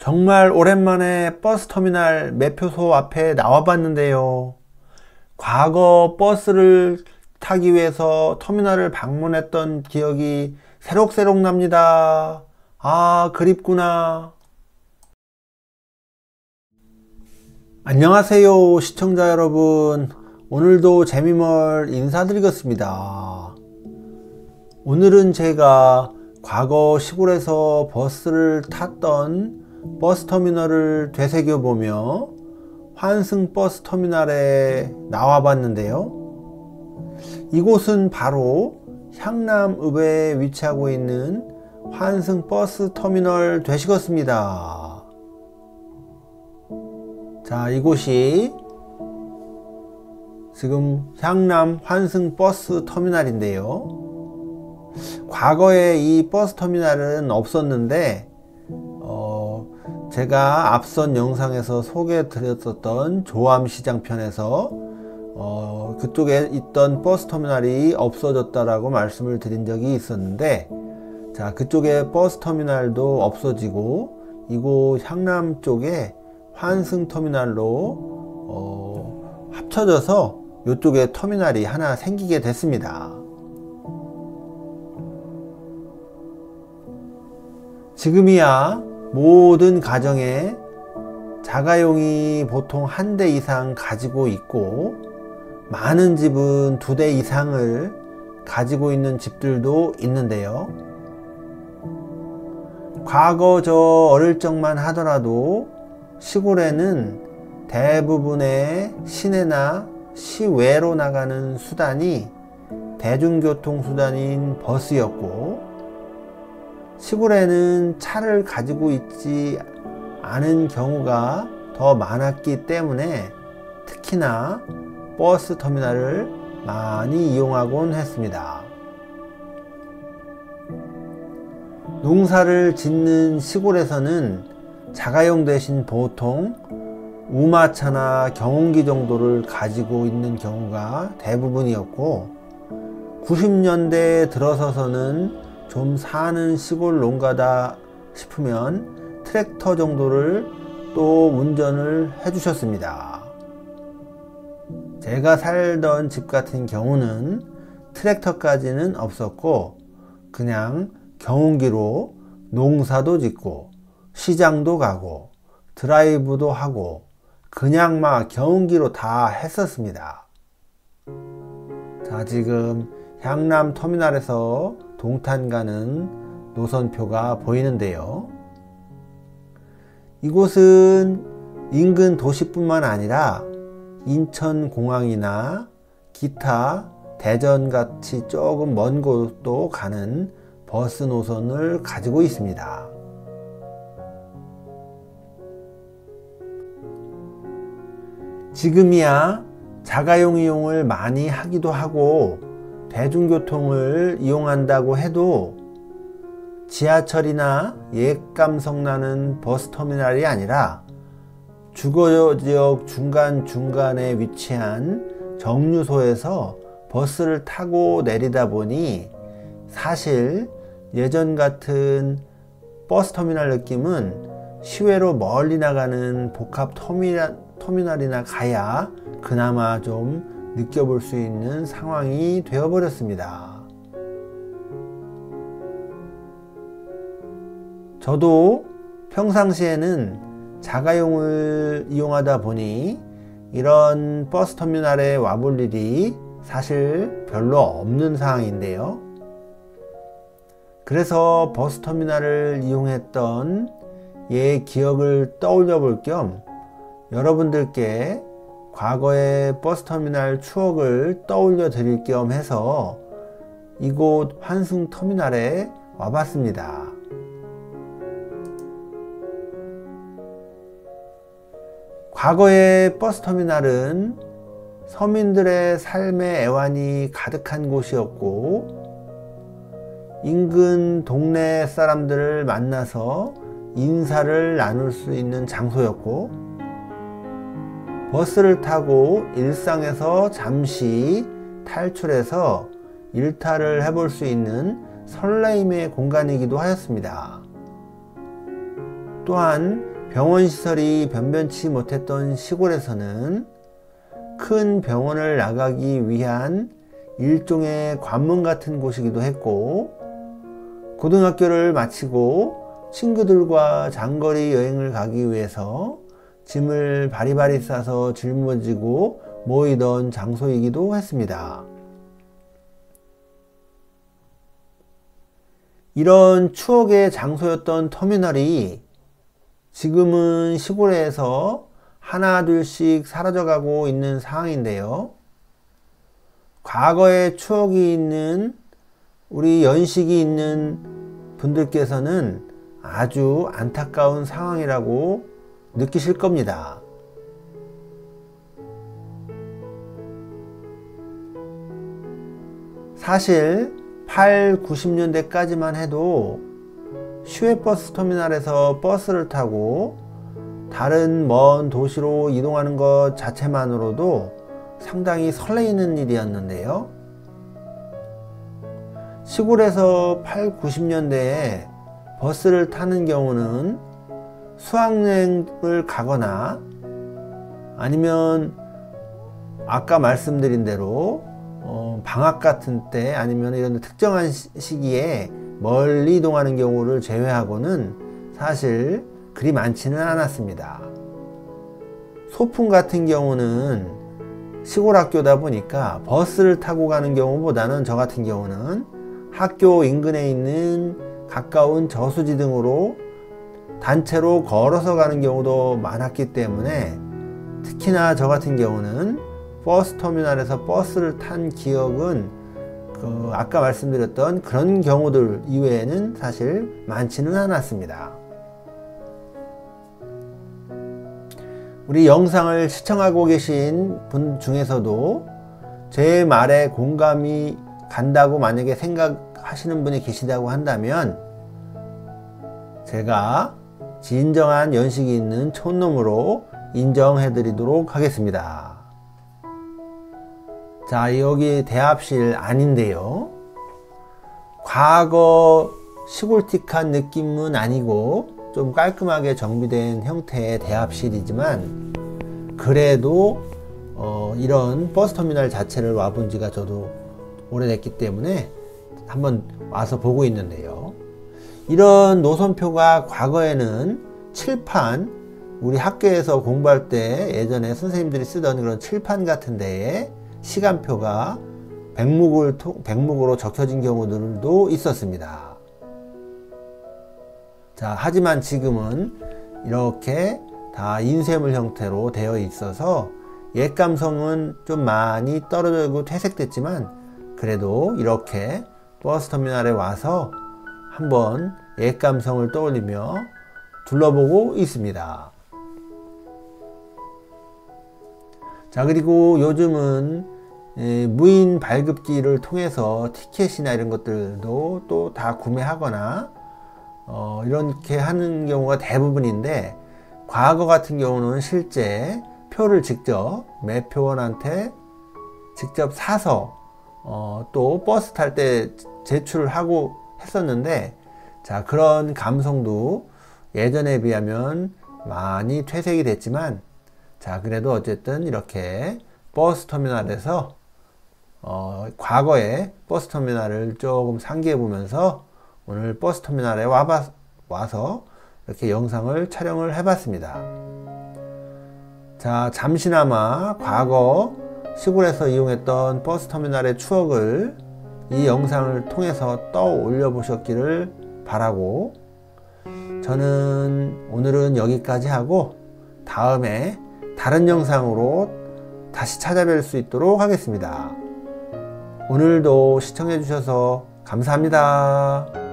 정말 오랜만에 버스터미널 매표소 앞에 나와 봤는데요. 과거 버스를 타기 위해서 터미널을 방문했던 기억이 새록새록 납니다. 아, 그립구나. 안녕하세요, 시청자 여러분. 오늘도 재미멀 인사드리겠습니다. 오늘은 제가 과거 시골에서 버스를 탔던 버스터미널을 되새겨보며 환승버스터미널에 나와 봤는데요. 이곳은 바로 향남읍에 위치하고 있는 환승버스터미널 되시겠습니다. 자, 이곳이 지금 향남 환승버스터미널인데요. 과거에 이 버스터미널은 없었는데 제가 앞선 영상에서 소개해 드렸었던 조암시장 편에서 그쪽에 있던 버스터미널이 없어졌다라고 말씀을 드린 적이 있었는데, 자, 그쪽에 버스터미널도 없어지고 이곳 향남 쪽에 환승터미널로 합쳐져서 이쪽에 터미널이 하나 생기게 됐습니다. 지금이야 모든 가정에 자가용이 보통 한 대 이상 가지고 있고, 많은 집은 2대 이상을 가지고 있는 집들도 있는데요. 과거 저 어릴 적만 하더라도 시골에는 대부분의 시내나 시외로 나가는 수단이 대중교통 수단인 버스였고, 시골에는 차를 가지고 있지 않은 경우가 더 많았기 때문에 특히나 버스 터미널을 많이 이용하곤 했습니다. 농사를 짓는 시골에서는 자가용 대신 보통 우마차나 경운기 정도를 가지고 있는 경우가 대부분이었고, 90년대에 들어서서는 좀 사는 시골 농가다 싶으면 트랙터 정도를 또 운전을 해 주셨습니다. 제가 살던 집 같은 경우는 트랙터까지는 없었고, 그냥 경운기로 농사도 짓고 시장도 가고 드라이브도 하고 그냥 막 경운기로 다 했었습니다. 자, 지금 향남 터미널에서 동탄 가는 노선표가 보이는데요. 이곳은 인근 도시뿐만 아니라 인천공항이나 기타 대전같이 조금 먼 곳도 가는 버스 노선을 가지고 있습니다. 지금이야 자가용 이용을 많이 하기도 하고 대중교통을 이용한다고 해도 지하철이나 옛감성 나는 버스터미널이 아니라 주거지역 중간중간에 위치한 정류소에서 버스를 타고 내리다 보니 사실 예전 같은 버스터미널 느낌은 시외로 멀리 나가는 복합 터미널이나 가야 그나마 좀 느껴볼 수 있는 상황이 되어버렸습니다. 저도 평상시에는 자가용을 이용하다 보니 이런 버스터미널에 와볼 일이 사실 별로 없는 상황인데요. 그래서 버스터미널을 이용했던 옛 기억을 떠올려 볼 겸 여러분들께 과거의 버스터미널 추억을 떠올려 드릴 겸 해서 이곳 환승터미널에 와봤습니다. 과거의 버스터미널은 서민들의 삶의 애환이 가득한 곳이었고, 인근 동네 사람들을 만나서 인사를 나눌 수 있는 장소였고, 버스를 타고 일상에서 잠시 탈출해서 일탈을 해볼 수 있는 설레임의 공간이기도 하였습니다. 또한 병원 시설이 변변치 못했던 시골에서는 큰 병원을 나가기 위한 일종의 관문 같은 곳이기도 했고, 고등학교를 마치고 친구들과 장거리 여행을 가기 위해서 짐을 바리바리 싸서 짊어지고 모이던 장소이기도 했습니다. 이런 추억의 장소였던 터미널이 지금은 시골에서 하나 둘씩 사라져가고 있는 상황인데요. 과거의 추억이 있는 우리 연식이 있는 분들께서는 아주 안타까운 상황이라고 느끼실 겁니다. 사실 8, 90년대까지만 해도 시외버스 터미널에서 버스를 타고 다른 먼 도시로 이동하는 것 자체만으로도 상당히 설레이는 일이었는데요. 시골에서 8, 90년대에 버스를 타는 경우는 수학여행을 가거나 아니면 아까 말씀드린 대로 방학 같은 때 아니면 이런 특정한 시기에 멀리 이동하는 경우를 제외하고는 사실 그리 많지는 않았습니다. 소풍 같은 경우는 시골 학교다 보니까 버스를 타고 가는 경우보다는 저 같은 경우는 학교 인근에 있는 가까운 저수지 등으로 단체로 걸어서 가는 경우도 많았기 때문에 특히나 저 같은 경우는 버스터미널에서 버스를 탄 기억은 아까 말씀드렸던 그런 경우들 이외에는 사실 많지는 않았습니다. 우리 영상을 시청하고 계신 분 중에서도 제 말에 공감이 간다고 만약에 생각하시는 분이 계시다고 한다면 제가 진정한 연식이 있는 촌놈으로 인정해 드리도록 하겠습니다. 자, 여기 대합실 아닌데요. 과거 시골틱한 느낌은 아니고 좀 깔끔하게 정비된 형태의 대합실이지만 그래도 이런 버스터미널 자체를 와본 지가 저도 오래됐기 때문에 한번 와서 보고 있는데요. 이런 노선표가 과거에는 칠판, 우리 학교에서 공부할 때 예전에 선생님들이 쓰던 그런 칠판 같은 데에 시간표가 백목으로 적혀진 경우들도 있었습니다. 자, 하지만 지금은 이렇게 다 인쇄물 형태로 되어 있어서 옛 감성은 좀 많이 떨어지고 퇴색됐지만 그래도 이렇게 버스터미널에 와서 한번 옛 감성을 떠올리며 둘러보고 있습니다. 자, 그리고 요즘은 무인 발급기를 통해서 티켓이나 이런 것들도 또 다 구매하거나 이렇게 하는 경우가 대부분인데, 과거 같은 경우는 실제 표를 직접 매표원한테 직접 사서 또 버스 탈 때 제출을 하고 했었는데, 자, 그런 감성도 예전에 비하면 많이 퇴색이 됐지만, 자, 그래도 어쨌든 이렇게 버스터미널에서 과거의 버스터미널을 조금 상기해 보면서 오늘 버스터미널에 와서 이렇게 영상을 촬영을 해 봤습니다. 자, 잠시나마 과거 시골에서 이용했던 버스터미널의 추억을 이 영상을 통해서 떠올려 보셨기를 바라고, 저는 오늘은 여기까지 하고 다음에 다른 영상으로 다시 찾아뵐 수 있도록 하겠습니다. 오늘도 시청해 주셔서 감사합니다.